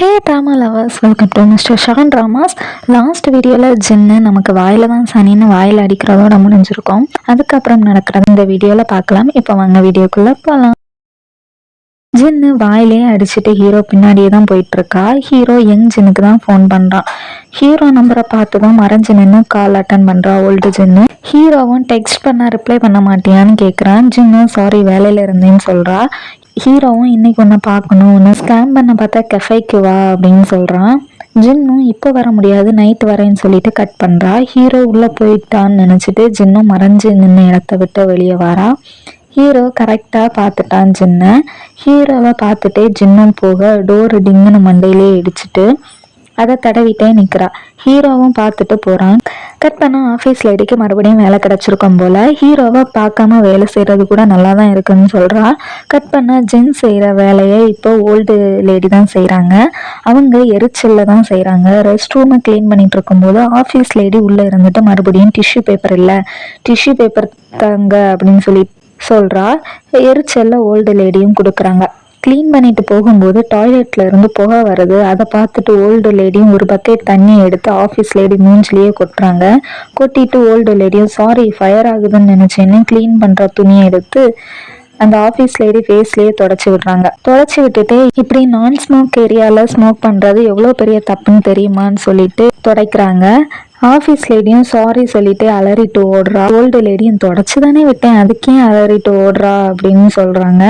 Hey drama lovers, welcome to mister Shan dramas. Last வீடியோவில் ஜின்னு நமக்கு வாயில் தான் சனின்னு வாயில் அடிக்கிறதோட முடிஞ்சிருக்கோம். அதுக்கப்புறம் நடக்கிறது இந்த வீடியோவில் பார்க்கலாம். இப்போ வாங்க வீடியோக்குள்ளே போகலாம். ஜின்னு வாயிலே அடிச்சுட்டு ஹீரோ பின்னாடியே தான் போயிட்டுருக்கா. ஹீரோ யங் ஜின்னுக்கு தான் ஃபோன் பண்ணுறான். ஹீரோ நம்பரை பார்த்து தான் மறைஞ்சு நின்று கால் அட்டன் பண்ணுறா ஓல்டு ஜின்னு. ஹீரோவும் டெக்ஸ்ட் பண்ண ரிப்ளை பண்ண மாட்டியான்னு கேட்குறான். ஜின்னும் சாரி வேலையில் இருந்தேன்னு சொல்கிறா. ஹீரோவும் இன்னைக்கு ஒன்று பார்க்கணும், ஒன்று ஸ்கேம் பண்ண பார்த்தா கெஃபைக்கு வா அப்படின்னு சொல்கிறான். ஜின்னும் இப்போ வர முடியாது, நைட் வரேன்னு சொல்லிட்டு கட் பண்ணுறா. ஹீரோ உள்ளே போயிட்டான்னு நினச்சிட்டு ஜின்னும் மறைஞ்சு நின்று இடத்த விட்டு வெளியே வரா. ஹீரோ கரெக்டாக பார்த்துட்டான் ஜின்னை. ஹீரோவை பார்த்துட்டே ஜின்னும் போக டோர் டிங்குன்னு மண்டையிலே இடிச்சிட்டு அதை தடவிட்டே நிற்கிறா. ஹீரோவும் பார்த்துட்டு போகிறான். கட் பண்ண ஆஃபீஸ் லேடிக்கு மறுபடியும் வேலை கிடச்சிருக்கும் போல். ஹீரோவை பார்க்காம வேலை செய்கிறது கூட நல்லா தான் இருக்குன்னு சொல்கிறா. கட் பண்ண ஜென் செய்கிற வேலையை இப்போ ஓல்டு லேடி தான் செய்கிறாங்க. அவங்க எரிச்சலில் தான் செய்கிறாங்க. ரெஸ்ட் ரூமை க்ளீன் பண்ணிட்டு இருக்கும்போது ஆஃபீஸ் லேடி உள்ளே இருந்துட்டு மறுபடியும் டிஷ்யூ பேப்பர் இல்லை, டிஷ்யூ பேப்பர் தாங்க அப்படின்னு சொல்கிறா. எரிச்சலில் ஓல்டு லேடியும் கொடுக்குறாங்க. க்ளீன் பண்ணிட்டு போகும்போது டாய்லெட்ல இருந்து புகை வருது. அதை பார்த்துட்டு ஓல்டு லேடியும் ஒரு பக்கெட் தண்ணி எடுத்து ஆஃபீஸ் லேடி மூஞ்சிலேயே கொட்டுறாங்க. கொட்டிட்டு ஓல்டு லேடியும் சாரி ஃபயர் ஆகுதுன்னு நினைச்சேன்னு க்ளீன் பண்ற துணியை எடுத்து அந்த ஆஃபீஸ் லேடி ஃபேஸ்லேயே தொடச்சி விடுறாங்க. தொடச்சி விட்டுட்டு இப்படி நான் ஸ்மோக் ஏரியாவில் ஸ்மோக் பண்ணுறது எவ்வளோ பெரிய தப்புன்னு தெரியுமான்னு சொல்லிட்டு துடைக்கிறாங்க. ஆஃபீஸ் லேடியும் சாரி சொல்லிட்டு அலறிட்டு ஓடுறா. ஓல்டு லேடியும் தொடச்சி தானே விட்டேன், அதுக்கே அலறிட்டு ஓடுறா அப்படின்னு சொல்கிறாங்க.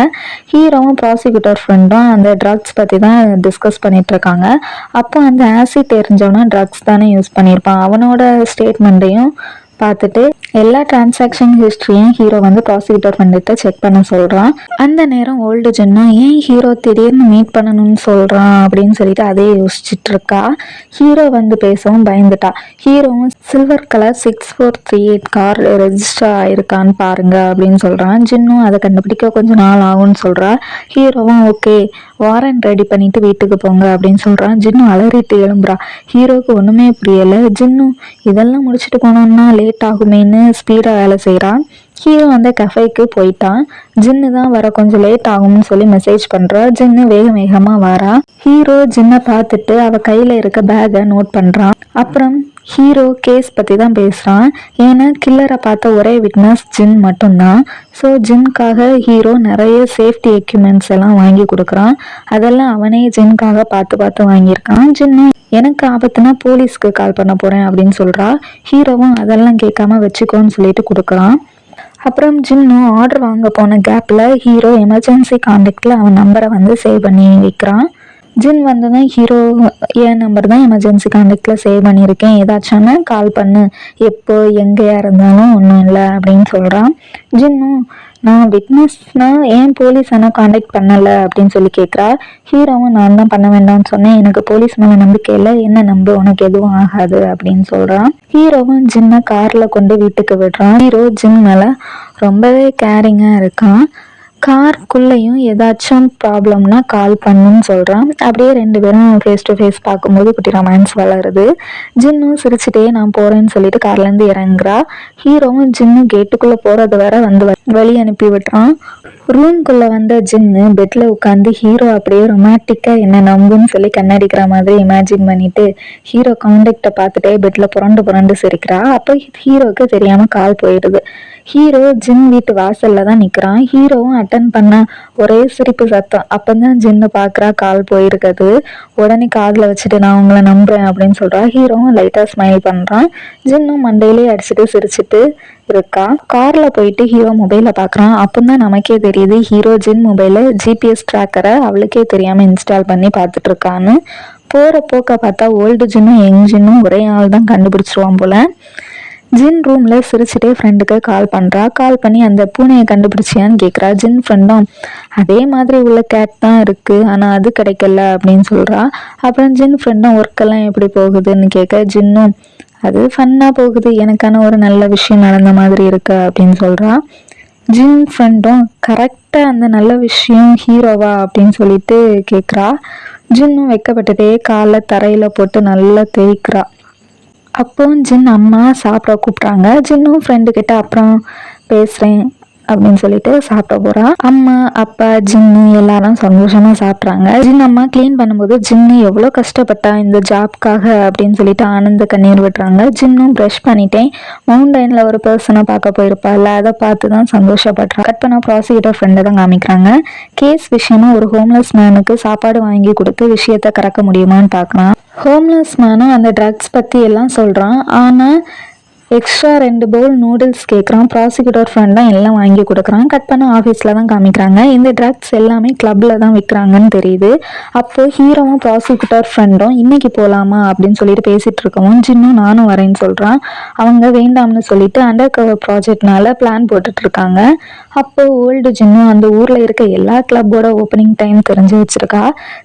ஹீரோவும் ப்ராசிக்யூட்டர் ஃப்ரெண்டும் அந்த ட்ரக்ஸ் பற்றி தான் டிஸ்கஸ் பண்ணிட்டு இருக்காங்க. அப்போ அந்த ஆசிட் தெரிஞ்சவனா ட்ரக்ஸ் தானே யூஸ் பண்ணியிருப்பான். அவனோட ஸ்டேட்மெண்ட்டையும் பார்த்துட்டு எல்லா டிரான்சாக்ஷன் ஹிஸ்ட்ரியும் ஹீரோ வந்து ப்ராசிக்யூட்டர் பண்ணிட்டு செக் பண்ண சொல்கிறான். அந்த நேரம் ஓல்டு ஜென்னா ஏன் ஹீரோ திடீர்னு மீட் பண்ணணும்னு சொல்கிறான் அப்படின்னு சொல்லிட்டு அதே யோசிச்சுட்டு இருக்கா. ஹீரோ வந்து பேசவும் பயந்துட்டா. ஹீரோவும் சில்வர் கலர் 6438 கார் ரெஜிஸ்டர் ஆயிருக்கான்னு பாருங்க அப்படின்னு சொல்கிறான். ஜின்னும் அதை கண்டுபிடிக்க கொஞ்சம் நாள் ஆகும்னு சொல்கிறா. ஹீரோவும் ஓகே வாரண்ட் ரெடி பண்ணிட்டு வீட்டுக்கு போங்க அப்படின்னு சொல்கிறான். ஜின்னு அலறிட்டு எழும்புறா. ஹீரோவுக்கு ஒன்றுமே புரியலை. ஜின்னும் இதெல்லாம் முடிச்சுட்டு போனோம்னா லேட் ஆகுமேன்னு ஸ்பீடாக வேலை செய்கிறான். ஹீரோ அந்த கஃபேக்கு போயிட்டான். ஜின்னு தான் வர கொஞ்சம் லேட் ஆகும்னு சொல்லி மெசேஜ் பண்ணுறா. ஜின்னு வேகமாக வரா. ஹீரோ ஜின்னை பார்த்துட்டு அவள் கையில் இருக்க பேக்கை நோட் பண்ணுறான். அப்புறம் ஹீரோ கேஸ் பற்றி தான் பேசுகிறான். ஏன்னா கில்லரை பார்த்த ஒரே விட்னஸ் ஜின் மட்டும்தான். ஸோ ஜின்காக ஹீரோ நிறைய சேஃப்டி எக்யூப்மெண்ட்ஸ் எல்லாம் வாங்கி கொடுக்குறான். அதெல்லாம் அவனே ஜின்காக பார்த்து வாங்கியிருக்கான். ஜின்னு எனக்கு ஆபத்துனா போலீஸ்க்கு கால் பண்ண போகிறேன் அப்படின்னு சொல்கிறா. ஹீரோவும் அதெல்லாம் கேட்காம வச்சுக்கோன்னு சொல்லிட்டு கொடுக்குறான். அப்புறம் ஜின்னும் ஆர்டர் வாங்க போன கேப்பில் ஹீரோ எமர்ஜென்சி கான்டாக்டில் அவன் நம்பரை வந்து சேவ் பண்ணி வைக்கிறான். ஜின் வந்ததும் ஹீரோ என் நம்பர் தான் எமர்ஜென்சி கான்டாக்டில் சேவ் பண்ணியிருக்கேன், ஏதாச்சும்னா கால் பண்ணு, எப்போ எங்கேயா இருந்தாலும் ஒன்றும் இல்லை அப்படின்னு சொல்கிறான். ஜின்னும் நான் விட்னஸ்னா ஏன் போலீஸ் ஆனால் கான்டாக்ட் பண்ணலை அப்படின்னு சொல்லி கேட்குறா. ஹீரோவும் நான் தான் பண்ண வேண்டாம்னு சொன்னேன், எனக்கு போலீஸ் மேலே நம்பிக்கை இல்லை, என்ன நம்பு, உனக்கு எதுவும் ஆகாது அப்படின்னு சொல்கிறான். ஹீரோவும் ஜின்னை காரில் கொண்டு வீட்டுக்கு விடுறான். ஹீரோ ஜின் மேலே ரொம்பவே கேரிங்காக இருக்கான். காருக்குள்ளேயும் ஏதாச்சும் ப்ராப்ளம்னா கால் பண்ணுன்னு சொல்கிறான். அப்படியே ரெண்டு பேரும் ஃபேஸ் டு ஃபேஸ் பார்க்கும்போது குட்டி ரொமான்ஸ் வளருது. ஜின்னும் சிரிச்சுட்டே நான் போகிறேன்னு சொல்லிட்டு கார்லேருந்து இறங்குறா. ஹீரோவும் ஜின்னு கேட்டுக்குள்ளே போகிறது வர வந்து வழி அனுப்பி விட்டுறான். ரூம்குள்ளே வந்த ஜின்னு பெட்டில் உட்காந்து ஹீரோ அப்படியே ரொமான்டிக்காக என்ன நம்புன்னு சொல்லி கண்ணடிக்கிற மாதிரி இமேஜின் பண்ணிட்டு ஹீரோ கான்டாக்டை பார்த்துட்டே பெட்டில் புரண்டு சிரிக்கிறா. அப்போ ஹீரோவுக்கு தெரியாமல் கால் போயிடுது. ஹீரோ ஜின் வீட்டு வாசல்ல தான் நிற்கிறான். ஹீரோவும் அட்டன் பண்ண ஒரே சிரிப்பு சத்தம். அப்போ தான் ஜின்னு பார்க்குறா கால் போயிருக்குது. உடனே காதில் வச்சுட்டு நான் உங்களை நம்புறேன் அப்படின்னு சொல்கிறா. ஹீரோவும் லைட்டாக ஸ்மைல் பண்ணுறான். ஜின்னும் மண்டையிலே அடிச்சுட்டு சிரிச்சுட்டு இருக்கா. காரில் போயிட்டு ஹீரோ மொபைலை பார்க்குறான். அப்போ தான் நமக்கே தெரியுது ஹீரோ ஜின் மொபைலில் ஜிபிஎஸ் ட்ராக்கரை அவளுக்கே தெரியாமல் இன்ஸ்டால் பண்ணி பார்த்துட்டு இருக்கான்னு. போகிற போக்க பார்த்தா ஓல்டு ஜின்னும் யங் ஜின்னும் ஒரே ஆள் தான் கண்டுபிடிச்சிருவான் போல. ஜின் ரூமில் சிரிச்சுட்டே ஃப்ரெண்டுக்கு கால் பண்ணுறா. கால் பண்ணி அந்த பூனையை கண்டுபிடிச்சியான்னு கேட்குறா. ஜின் ஃப்ரெண்டும் அதே மாதிரி உள்ள கேட் தான் இருக்குது, ஆனால் அது கிடைக்கல அப்படின்னு சொல்கிறா. அப்புறம் ஜின் ஃப்ரெண்டும் ஒர்க்கெல்லாம் எப்படி போகுதுன்னு கேட்க ஜின்னும் அது ஃபன்னாக போகுது, எனக்கான ஒரு நல்ல விஷயம் நடந்த மாதிரி இருக்கு அப்படின்னு சொல்கிறா. ஜின் ஃப்ரெண்டும் கரெக்டாக அந்த நல்ல விஷயம் ஹீரோவா அப்படின்னு சொல்லிட்டு கேட்குறா. ஜின்னும் வைக்கப்பட்டுட்டே காலை தரையில் போட்டு நல்லா தேய்க்கிறா. அப்போ ஜின் அம்மா சாப்பிட கூப்பிட்றாங்க. ஜின்னும் ஃப்ரெண்டு கிட்ட அப்புறம் பேசுகிறேன் அப்படின்னு சொல்லிட்டு சாப்பிட போறா. அம்மா அப்பா ஜின்னு எல்லாரும் சந்தோஷமா சாப்பிட்றாங்க. ஜின் அம்மா கிளீன் பண்ணும்போது ஜின்னு எவ்வளோ கஷ்டப்பட்டா இந்த ஜாப்காக அப்படின்னு சொல்லிட்டு ஆனந்த கண்ணீர் விட்டுறாங்க. ஜின்னும் ப்ரஷ் பண்ணிட்டேன் மவுண்டன்ல ஒரு பர்சனை பார்க்க போயிருப்பாள், அதை பார்த்து தான் சந்தோஷப்படுறான். கட் பண்ண ப்ராசிக்யூட்டர் ஃப்ரெண்டை தான் காமிக்கிறாங்க. கேஸ் விஷயமா ஒரு ஹோம்லெஸ் மேனுக்கு சாப்பாடு வாங்கி கொடுத்து விஷயத்த கறக்க முடியுமான்னு பார்க்குறான். ஹோம்லெஸ் மேனும் அந்த ட்ரக்ஸ் பற்றி எல்லாம் சொல்கிறான். ஆனால் எக்ஸ்ட்ரா 2 பவுல் நூடுல்ஸ் கேட்குறான். ப்ராசிக்யூட்டர் ஃப்ரெண்ட் தான் எல்லாம் வாங்கி கொடுக்குறான். கட் பண்ண ஆஃபீஸில் தான் காமிக்கிறாங்க. இந்த ட்ரக்ஸ் எல்லாமே கிளப்பில் தான் விற்கிறாங்கன்னு தெரியுது. அப்போது ஹீரோவும் ப்ராசிக்யூட்டர் ஃப்ரெண்டும் இன்னைக்கு போகலாமா அப்படின்னு சொல்லிட்டு பேசிகிட்டு இருக்கவும் ஜின்னும் நானும் வரேன்னு சொல்கிறான். அவங்க வேண்டாம்னு சொல்லிட்டு அண்டர் கவர் ப்ராஜெக்ட்னால பிளான் போட்டுட்ருக்காங்க. அப்போது ஓல்டு ஜின்னும் அந்த ஊரில் இருக்க எல்லா கிளப்போட ஓப்பனிங் டைம் தெரிஞ்சு வச்சுருக்கா.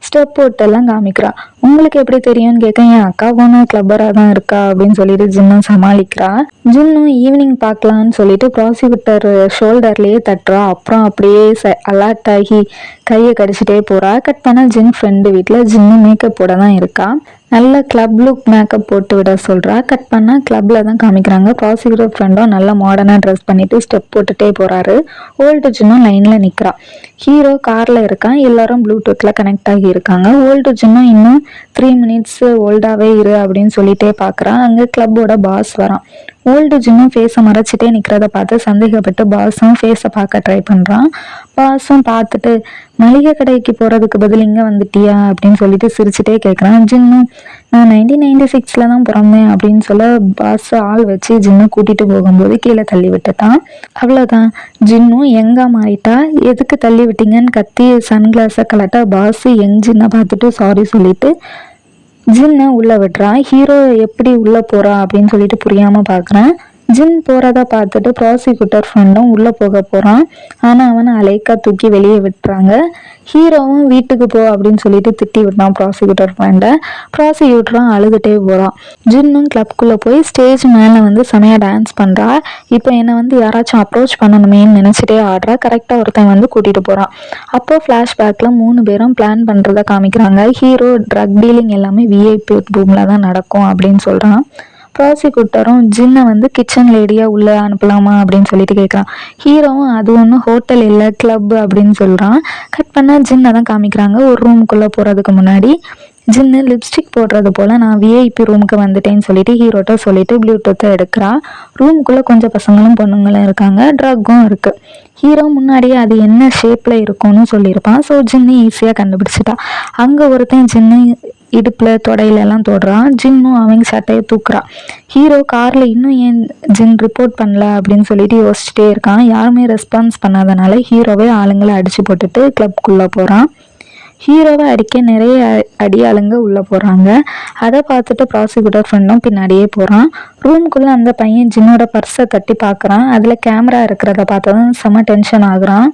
ஸ்டெப் போட்டெல்லாம் காமிக்கிறா. உங்களுக்கு எப்படி தெரியும்னு கேட்க என் அக்கா போன கிளப்பராக தான் இருக்கா அப்படின்னு சொல்லிட்டு ஜின்னும் சமாளிக்கிறா. ஜின்னும் ஈவினிங் பார்க்கலான்னு சொல்லிட்டு ப்ராசிக்யூட்டர் ஷோல்டர்லேயே தட்டுறா. அப்புறம் அப்படியே அலர்ட் ஆகி கையை கடிச்சிட்டே போறா. கட் பண்ண ஜின் ஃப்ரெண்டு வீட்டில் ஜின்னு மேக்கப் போட தான் இருக்கா. நல்ல கிளப் லுக் மேக்கப் போட்டு விட சொல்கிறா. கட் பண்ணால் கிளப்பில் தான் காமிக்கிறாங்க. ப்ராசிக்யூட்டர் ஃப்ரெண்டும் நல்லா மாடர்னாக ட்ரெஸ் பண்ணிட்டு ஸ்டெப் போட்டுட்டே போகிறாரு. ஓல்டு ஜின்னும் லைனில் நிற்கிறா. ஹீரோ காரில் இருக்கான். எல்லாரும் ப்ளூடூத்தில் கனெக்ட் ஆகி இருக்காங்க. ஓல்டு ஜின்னும் இன்னும் 3 மினிட்ஸ் ஓல்டாகவே இரு அப்படின்னு சொல்லிட்டே பார்க்குறான். அங்கே கிளப்போட பாஸ் வரான். ஓல்டு ஜின்னும் ஃபேஸை மறைச்சிட்டே நிற்கிறத பார்த்து சந்தேகப்பட்டு பாஸும் ஃபேஸை பார்க்க ட்ரை பண்ணுறான். பாஸும் பார்த்துட்டு மளிகை கடைக்கு போகிறதுக்கு பதில் இங்கே வந்துட்டியா அப்படின்னு சொல்லிட்டு சிரிச்சுட்டே கேட்குறான். ஜின்னும் நான் 1996 தான் பிறந்தேன் அப்படின்னு சொல்ல பாஸ் ஆள் வச்சு ஜின்னு கூட்டிகிட்டு போகும்போது கீழே தள்ளி விட்டுட்டான். அவ்வளோதான், ஜின்னும் எங்கே மாறிட்டா. எதுக்கு தள்ளி விட்டீங்கன்னு கத்தி சன்கிளாஸை கலட்ட பாஸ் யங் ஜின்னை பார்த்துட்டு சாரி சொல்லிட்டு ஜின்னை உள்ளே விடுறான். ஹீரோ எப்படி உள்ளே போகிறா அப்படின்னு சொல்லிட்டு புரியாமல் பார்க்குறேன். ஜின் போகிறத பார்த்துட்டு ப்ராசிக்யூட்டர் ஃப்ரெண்டும் உள்ளே போக போகிறான். ஆனால் அவனை அலைக்கா தூக்கி வெளியே விட்டுறாங்க. ஹீரோவும் வீட்டுக்கு போ அப்படின்னு சொல்லிட்டு திட்டி விட்டான் ப்ராசிக்யூட்டர் ஃப்ரெண்டை. ப்ராசிக்யூட்டரும் அழுதுகிட்டே போகிறான். ஜின்னும் கிளப்குள்ளே போய் ஸ்டேஜ் மேலே வந்து செமையாக டான்ஸ் பண்ணுறா. இப்போ என்னை வந்து யாராச்சும் அப்ரோச் பண்ணணுமேன்னு நினச்சிட்டே ஆடுறா. கரெக்டாக ஒருத்தன் வந்து கூட்டிகிட்டு போகிறான். அப்போ ஃப்ளாஷ்பேக்கில் 3 பேரும் பிளான் பண்ணுறத காமிக்கிறாங்க. ஹீரோ ட்ரக் டீலிங் எல்லாமே விஐபி ரூமில் தான் நடக்கும் அப்படின்னு சொல்கிறான். ப்ராசிக்யூட்டரும் ஜின்னை வந்து கிச்சன் லேடியாக உள்ளே அனுப்பலாமா அப்படின்னு சொல்லிட்டு கேட்குறான். ஹீரோவும் அது ஒன்றும் ஹோட்டல் இல்லை கிளப் அப்படின்னு சொல்கிறான். கட் பண்ணால் ஜின்னை தான் காமிக்கிறாங்க. ஒரு ரூமுக்குள்ளே போகிறதுக்கு முன்னாடி ஜின்னு லிப்ஸ்டிக் போடுறது போல் நான் விஐபி ரூமுக்கு வந்துட்டேன்னு சொல்லிட்டு ஹீரோட்ட சொல்லிட்டு ப்ளூடூத்தை எடுக்கிறா. ரூமுக்குள்ளே கொஞ்சம் பசங்களும் பொண்ணுங்களும் இருக்காங்க. ட்ரக்கும் இருக்குது. ஹீரோ முன்னாடியே அது என்ன ஷேப்பில் இருக்கும்னு சொல்லியிருப்பான். ஸோ ஜின்னு ஈஸியாக கண்டுபிடிச்சிட்டா. அங்கே ஒருத்தன் ஜின்னு இடுப்பில் தொடையிலெல்லாம் தொடுறான். ஜின்னும் அவங்க சட்டையை தூக்குறான். ஹீரோ காரில் இன்னும் ஏன் ஜின் ரிப்போர்ட் பண்ணல அப்படின்னு சொல்லிட்டு யோசிச்சுட்டே இருக்கான். யாருமே ரெஸ்பான்ஸ் பண்ணாதனால ஹீரோவே ஆளுங்களை அடித்து போட்டுட்டு கிளப்குள்ளே போகிறான். ஹீரோவை அடிக்க நிறைய அடியாளுங்க உள்ளே போகிறாங்க. அதை பார்த்துட்டு ப்ராசிக்யூட்டர் ஃப்ரெண்டும் பின்னாடியே போகிறான். ரூம்குள்ளே அந்த பையன் ஜின்னோட பர்ஸை தட்டி பார்க்குறான். அதில் கேமரா இருக்கிறத பார்த்து தான் செம்ம டென்ஷன் ஆகுறான்.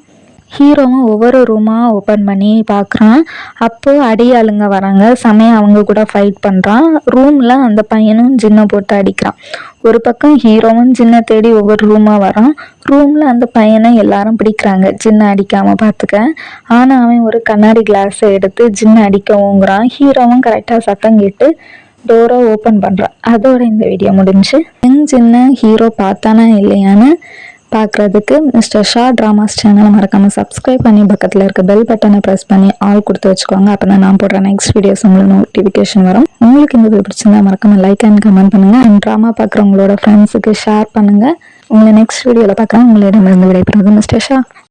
ஹீரோவும் ஒவ்வொரு ரூமாக ஓப்பன் பண்ணி பார்க்குறான். அப்போது அடியாளுங்க வராங்க. செமையாக அவங்க கூட ஃபைட் பண்ணுறான். ரூமில் அந்த பையனும் ஜின்னை போட்டு அடிக்கிறான். ஒரு பக்கம் ஹீரோவும் ஜின்னை தேடி ஒவ்வொரு ரூமாக வரான். ரூமில் அந்த பையனை எல்லாரும் பிடிக்கிறாங்க, ஜின்னை அடிக்காமல் பார்த்துக்க. ஆனால் அவன் ஒரு கண்ணாடி கிளாஸை எடுத்து ஜின்னை அடிக்கவுங்கிறான். ஹீரோவும் கரெக்டாக சத்தம் கேட்டு டோரை ஓப்பன் பண்ணுறான். அதோட இந்த வீடியோ முடிஞ்சு. யங் ஜின்னை ஹீரோ பார்த்தானா இல்லையான்னு பார்க்குறதுக்கு மிஸ்டர் ஷா ட்ராமாஸ் சேனலை மறக்காமல் சப்ஸ்கிரைப் பண்ணி பக்கத்தில் இருக்க பெல் பட்டனை ப்ரெஸ் பண்ணி ஆல் கொடுத்து வச்சுக்கோங்க. அப்போ தான் நான் போடுற நெக்ஸ்ட் வீடியோஸ் உங்களுக்கு நோட்டிஃபிகேஷன் வரும். உங்களுக்கு இந்த வீடியோ பிடிச்சிருந்தா மறக்காமல் லைக் அண்ட் கமெண்ட் பண்ணுங்கள். அண்ட் ட்ராமா பார்க்குறவங்களோட ஃப்ரெண்ட்ஸுக்கு ஷேர் பண்ணுங்கள். உங்களை நெக்ஸ்ட் வீடியோவில் பார்க்குறேன். உங்களிடமிருந்து விடைபெறுவது மிஸ்டர் ஷா.